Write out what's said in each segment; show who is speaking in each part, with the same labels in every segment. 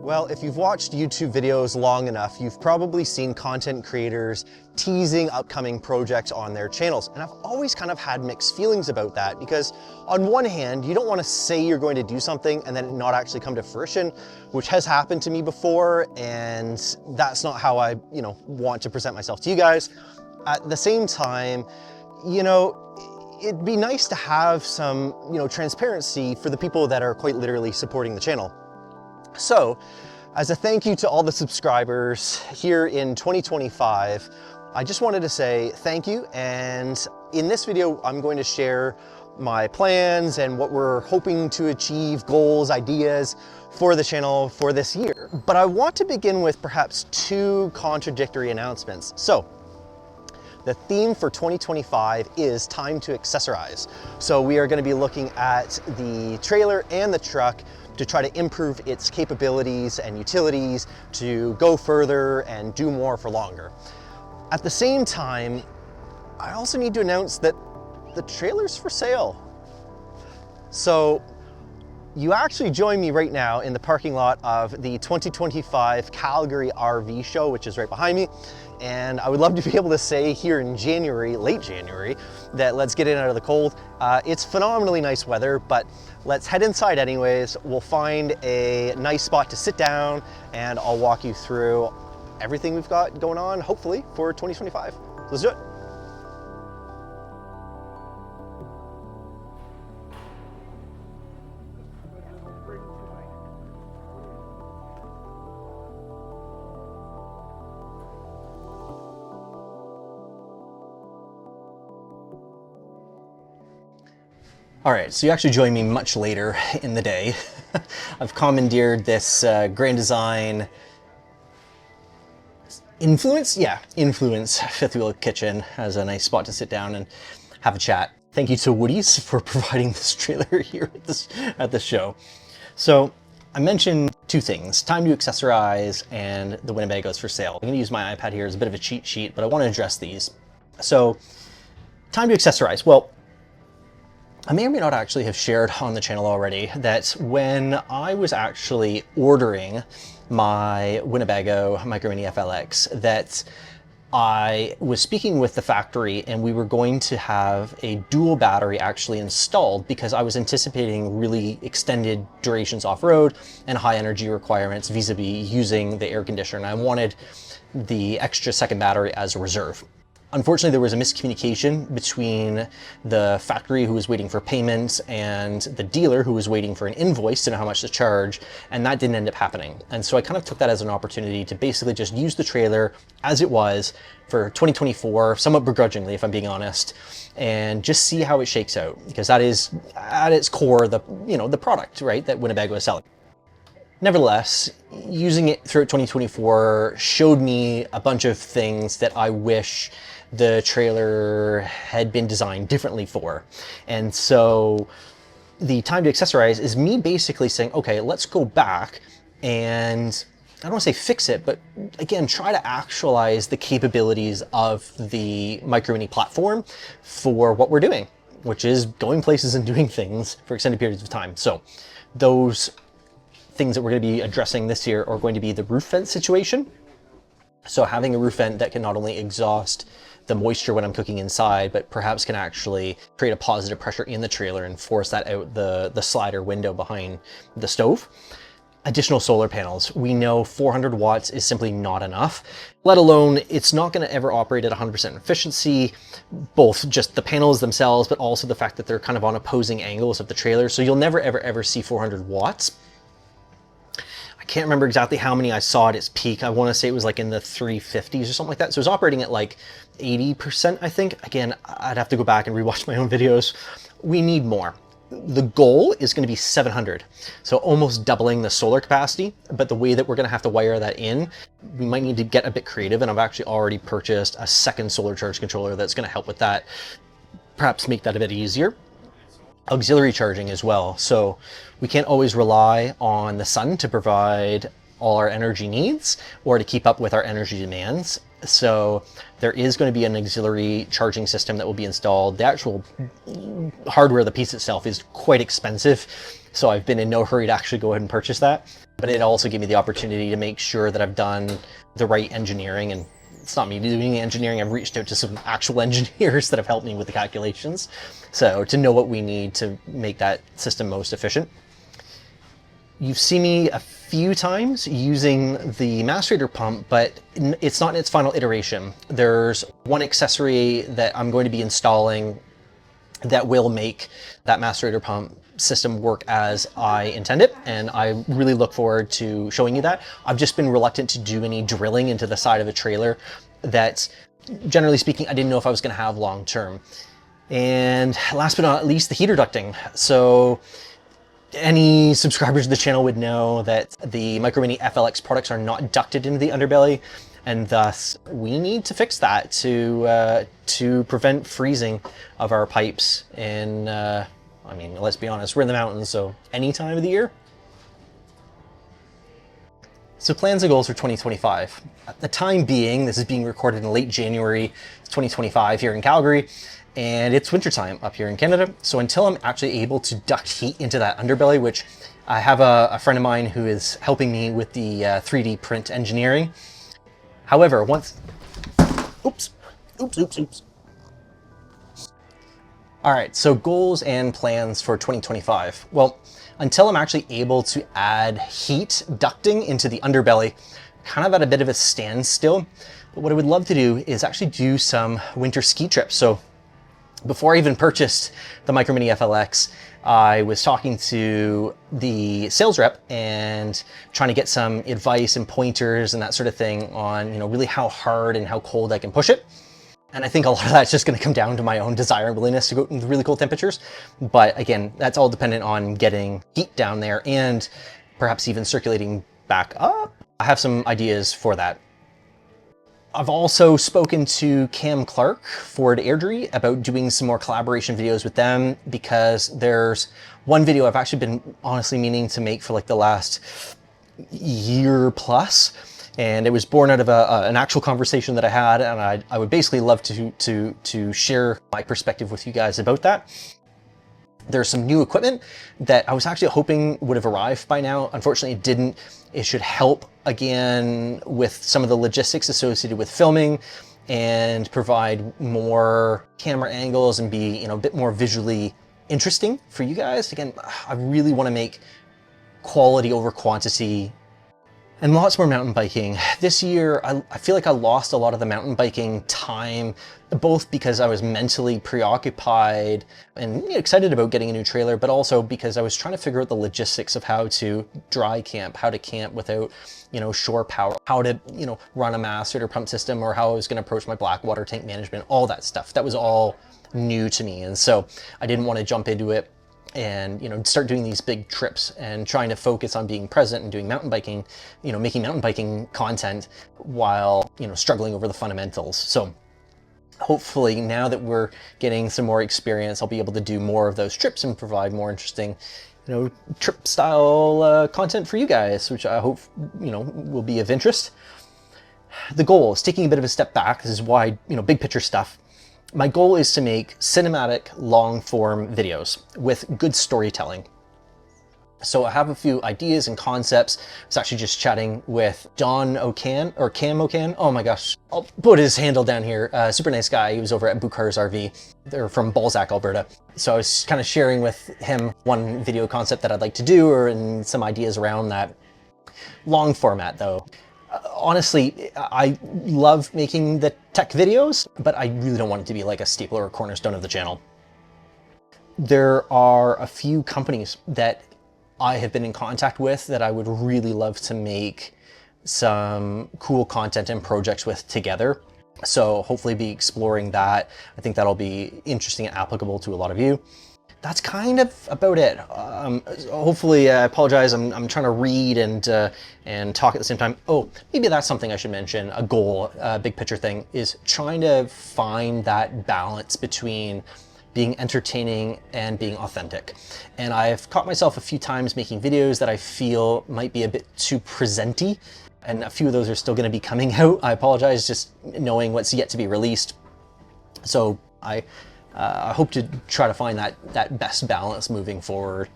Speaker 1: Well, if you've watched YouTube videos long enough, you've probably seen content creators teasing upcoming projects on their channels. And I've always kind of had mixed feelings about that because on one hand, you don't want to say you're going to do something and then it not actually come to fruition, which has happened to me before. And that's not how I, want to present myself to you guys. At the same time, it'd be nice to have some, transparency for the people that are quite literally supporting the channel. So, as a thank you to all the subscribers here in 2025, I just wanted to say thank you. And in this video, I'm going to share my plans and what we're hoping to achieve, goals, ideas for the channel for this year. But I want to begin with perhaps two contradictory announcements. So, the theme for 2025 is time to accessorize. So we are going to be looking at the trailer and the truck to try to improve its capabilities and utilities to go further and do more for longer. At the same time, I also need to announce that the trailer's for sale. So you actually join me right now in the parking lot of the 2025 Calgary RV show, which is right behind me. And I would love to be able to say here in January, late January, that let's get in out of the cold. It's phenomenally nice weather, but let's head inside anyways. We'll find a nice spot to sit down and I'll walk you through everything we've got going on, hopefully, for 2025. Let's do it. All right, so you actually joined me much later in the day. I've commandeered this Grand Design Influence fifth wheel kitchen as a nice spot to sit down and have a chat. Thank you to Woody's for providing this trailer here at the show. So I mentioned two things, time to accessorize and the Winnebagos for sale. I'm gonna use my iPad here as a bit of a cheat sheet, but I wanna address these. So time to accessorize. Well, I may or may not actually have shared on the channel already that when I was actually ordering my Winnebago Micro Mini FLX, that I was speaking with the factory and we were going to have a dual battery actually installed because I was anticipating really extended durations off-road and high energy requirements vis-a-vis using the air conditioner. And I wanted the extra second battery as a reserve. Unfortunately, there was a miscommunication between the factory who was waiting for payment and the dealer who was waiting for an invoice to know how much to charge, and that didn't end up happening. And so I kind of took that as an opportunity to basically just use the trailer as it was for 2024, somewhat begrudgingly, if I'm being honest, and just see how it shakes out, because that is at its core the product, right, that Winnebago is selling. Nevertheless, using it throughout 2024 showed me a bunch of things that I wish the trailer had been designed differently for. And so the time to accessorize is me basically saying, okay, let's go back and I don't want to say fix it, but again, try to actualize the capabilities of the Micro Mini platform for what we're doing, which is going places and doing things for extended periods of time. So those things that we're going to be addressing this year are going to be the roof vent situation. So having a roof vent that can not only exhaust the moisture when I'm cooking inside, but perhaps can actually create a positive pressure in the trailer and force that out the slider window behind the stove. Additional solar panels. We know 400 watts is simply not enough, let alone it's not going to ever operate at 100% efficiency, both just the panels themselves, but also the fact that they're kind of on opposing angles of the trailer. So you'll never, ever see 400 watts. Can't remember exactly how many I saw at its peak. I want to say it was like in the 350s or something like that. So it was operating at like 80%, I think. Again, I'd have to go back and rewatch my own videos. We need more. The goal is going to be 700. So almost doubling the solar capacity. But the way that we're going to have to wire that in, we might need to get a bit creative. And I've actually already purchased a second solar charge controller that's going to help with that. Perhaps make that a bit easier. Auxiliary charging as well. So we can't always rely on the sun to provide all our energy needs or to keep up with our energy demands. So there is going to be an auxiliary charging system that will be installed. The actual hardware, the piece itself, is quite expensive, so I've been in no hurry to actually go ahead and purchase that. But it also gave me the opportunity to make sure that I've done the right engineering, and it's not me doing the engineering. I've reached out to some actual engineers that have helped me with the calculations, so to know what we need to make that system most efficient. You've seen me a few times using the macerator pump, but it's not in its final iteration. There's one accessory that I'm going to be installing that will make that macerator pump system work as I intend it, and I really look forward to showing you that. I've just been reluctant to do any drilling into the side of a trailer that, generally speaking, I didn't know if I was going to have long term. And last but not least, the heater ducting. So any subscribers of the channel would know that the Micro Mini FLX products are not ducted into the underbelly, and thus we need to fix that to prevent freezing of our pipes. And I mean, let's be honest, we're in the mountains, so any time of the year. So plans and goals for 2025. At the time being, this is being recorded in late January 2025 here in Calgary, and it's wintertime up here in Canada. So until I'm actually able to duct heat into that underbelly, which I have a friend of mine who is helping me with the 3D print engineering. However, once, oops. All right, so goals and plans for 2025. Well, until I'm actually able to add heat ducting into the underbelly, kind of at a bit of a standstill. But what I would love to do is actually do some winter ski trips. So before I even purchased the Micro Mini FLX, I was talking to the sales rep and trying to get some advice and pointers and that sort of thing on, really how hard and how cold I can push it. And I think a lot of that's just going to come down to my own desire and willingness to go in really cold temperatures. But again, that's all dependent on getting heat down there and perhaps even circulating back up. I have some ideas for that. I've also spoken to Cam Clark, Ford Airdrie, about doing some more collaboration videos with them, because there's one video I've actually been honestly meaning to make for like the last year plus. And it was born out of an actual conversation that I had, and I would basically love to share my perspective with you guys about that. There's some new equipment that I was actually hoping would have arrived by now. Unfortunately, it didn't. It should help again with some of the logistics associated with filming and provide more camera angles and be, a bit more visually interesting for you guys. Again, I really want to make quality over quantity and lots more mountain biking. This year, I feel like I lost a lot of the mountain biking time, both because I was mentally preoccupied and excited about getting a new trailer, but also because I was trying to figure out the logistics of how to dry camp, how to camp without, shore power, how to, run a macerator pump system, or how I was going to approach my black water tank management, all that stuff. That was all new to me. And so I didn't want to jump into it and start doing these big trips and trying to focus on being present and doing mountain biking, making mountain biking content while struggling over the fundamentals. So hopefully now that we're getting some more experience, I'll be able to do more of those trips and provide more interesting trip style content for you guys, which I hope will be of interest. The goal is taking a bit of a step back. This is why big picture stuff. My goal is to make cinematic, long-form videos with good storytelling. So I have a few ideas and concepts. I was actually just chatting with Don O'Can, or Cam O'Can. Oh my gosh, I'll put his handle down here. Super nice guy. He was over at Buchar's RV. They're from Balzac, Alberta. So I was kind of sharing with him one video concept that I'd like to do, and some ideas around that. Long format though. Honestly, I love making the tech videos, but I really don't want it to be like a staple or a cornerstone of the channel. There are a few companies that I have been in contact with that I would really love to make some cool content and projects with together. So hopefully be exploring that. I think that'll be interesting and applicable to a lot of you. That's kind of about it. Hopefully, I apologize. I'm trying to read and talk at the same time. Oh, maybe that's something I should mention. A goal, a big picture thing, is trying to find that balance between being entertaining and being authentic. And I've caught myself a few times making videos that I feel might be a bit too presenty. and a few of those are still going to be coming out. I apologize, just knowing what's yet to be released. So I hope to try to find that best balance moving forward.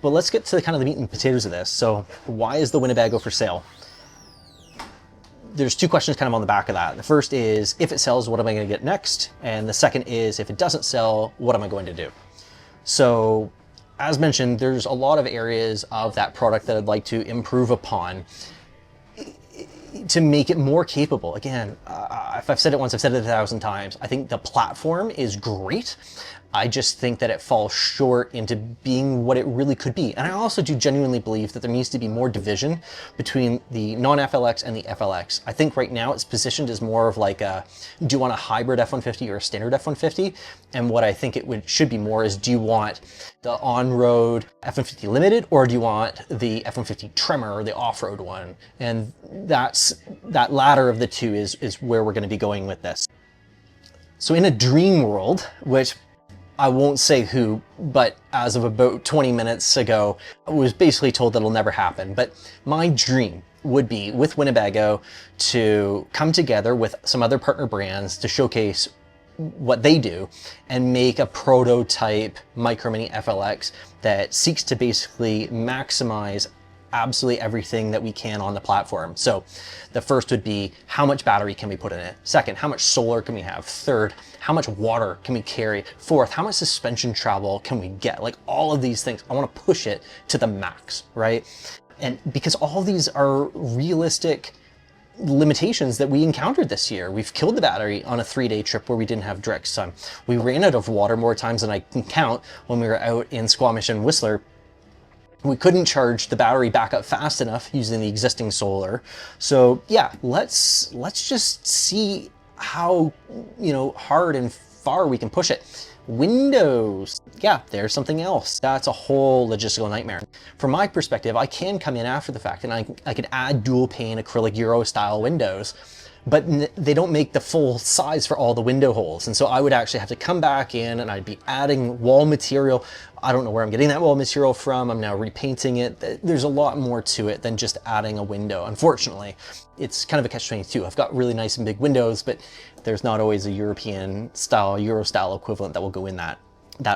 Speaker 1: But let's get to kind of the meat and potatoes of this. So why is the Winnebago for sale? There's two questions kind of on the back of that. The first is, if it sells, what am I going to get next? And the second is, if it doesn't sell, what am I going to do? So as mentioned, there's a lot of areas of that product that I'd like to improve upon to make it more capable. Again, if I've said it once, I've said it 1,000 times. I think the platform is great. I just think that it falls short into being what it really could be. And I also do genuinely believe that there needs to be more division between the non-FLX and the FLX. I think right now it's positioned as more of like a, do you want a hybrid F-150 or a standard F-150? And what I think it should be more is, do you want the on-road F-150 Limited, or do you want the F-150 Tremor, or the off-road one? And that latter of the two is where we're going to be going with this. So in a dream world, which I won't say who, but as of about 20 minutes ago, I was basically told that it'll never happen. But my dream would be with Winnebago to come together with some other partner brands to showcase what they do and make a prototype Micro Mini FLX that seeks to basically maximize absolutely everything that we can on the platform. So the first would be, how much battery can we put in it? Second, how much solar can we have? Third, how much water can we carry? Fourth, how much suspension travel can we get? Like all of these things, I want to push it to the max, right? And because all of these are realistic limitations that we encountered this year. We've killed the battery on a 3-day trip where we didn't have direct sun. We ran out of water more times than I can count when we were out in Squamish and Whistler. We couldn't charge the battery back up fast enough using the existing solar. So yeah, let's just see how, you know, hard and far we can push it. Windows, yeah, there's something else. That's a whole logistical nightmare. From my perspective, I can come in after the fact and I could add dual pane acrylic Euro style windows, but they don't make the full size for all the window holes. And so I would actually have to come back in and I'd be adding wall material. I don't know where I'm getting that wall material from. I'm now repainting it. There's a lot more to it than just adding a window. Unfortunately, it's kind of a catch-22. I've got really nice and big windows, but there's not always a European style, Euro style equivalent that will go in that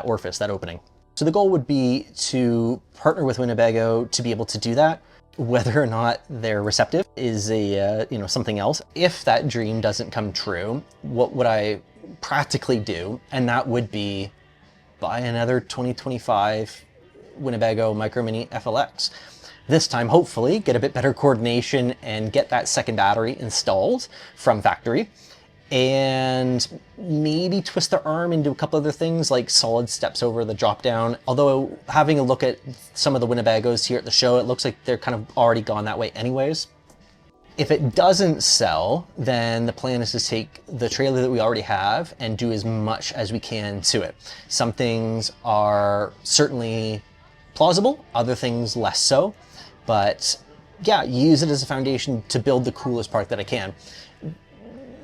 Speaker 1: orifice, that opening. So the goal would be to partner with Winnebago to be able to do that. Whether or not they're receptive is a something else. If that dream doesn't come true, what would I practically do? And that would be buy another 2025 Winnebago Micro Mini FLX. This time, hopefully, get a bit better coordination and get that second battery installed from factory. And maybe twist their arm into a couple other things like solid steps over the drop down. Although having a look at some of the Winnebagos here at the show, it looks like they're kind of already gone that way anyways. If it doesn't sell, then the plan is to take the trailer that we already have and do as much as we can to it. Some things are certainly plausible, other things less so. But yeah, use it as a foundation to build the coolest part that I can.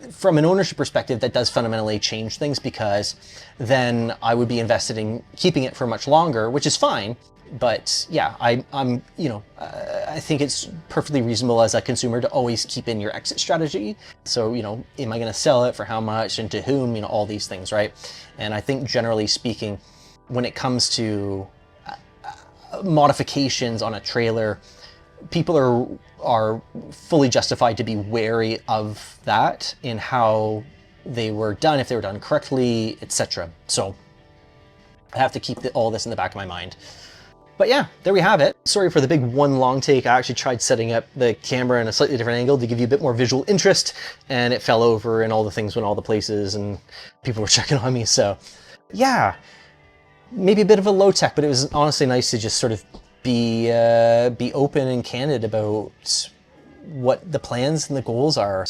Speaker 1: From an ownership perspective, that does fundamentally change things, because then I would be invested in keeping it for much longer, which is fine. But yeah, I think it's perfectly reasonable as a consumer to always keep in your exit strategy. So, am I going to sell it, for how much, and to whom, all these things, right? And I think generally speaking, when it comes to modifications on a trailer, people are fully justified to be wary of that in how they were done, if they were done correctly, etc. So I have to keep all this in the back of my mind. But yeah, there we have it. Sorry for the big one long take. I actually tried setting up the camera in a slightly different angle to give you a bit more visual interest, and it fell over and all the things went all the places and people were checking on me. So yeah, maybe a bit of a low tech, but it was honestly nice to just sort of be open and candid about what the plans and the goals are.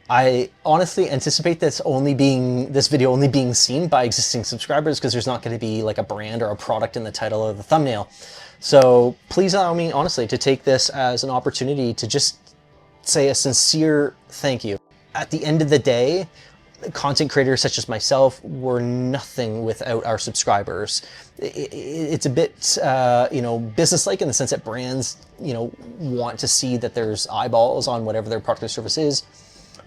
Speaker 1: I honestly anticipate this video only being seen by existing subscribers, because there's not going to be like a brand or a product in the title or the thumbnail. So please allow me, honestly, to take this as an opportunity to just say a sincere thank you. At the end of the day, content creators such as myself, we're nothing without our subscribers. It's a bit, you know, business-like in the sense that brands, you know, want to see that there's eyeballs on whatever their product or service is.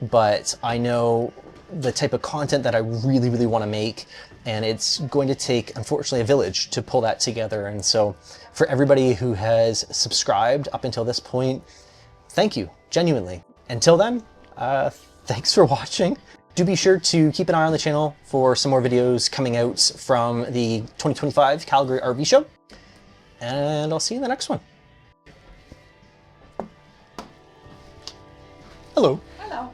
Speaker 1: But I know the type of content that I really, really want to make, and it's going to take, unfortunately, a village to pull that together. And so for everybody who has subscribed up until this point, thank you, genuinely. Until then, thanks for watching. Do be sure to keep an eye on the channel for some more videos coming out from the 2025 Calgary RV Show. And I'll see you in the next one. Hello.
Speaker 2: Hello.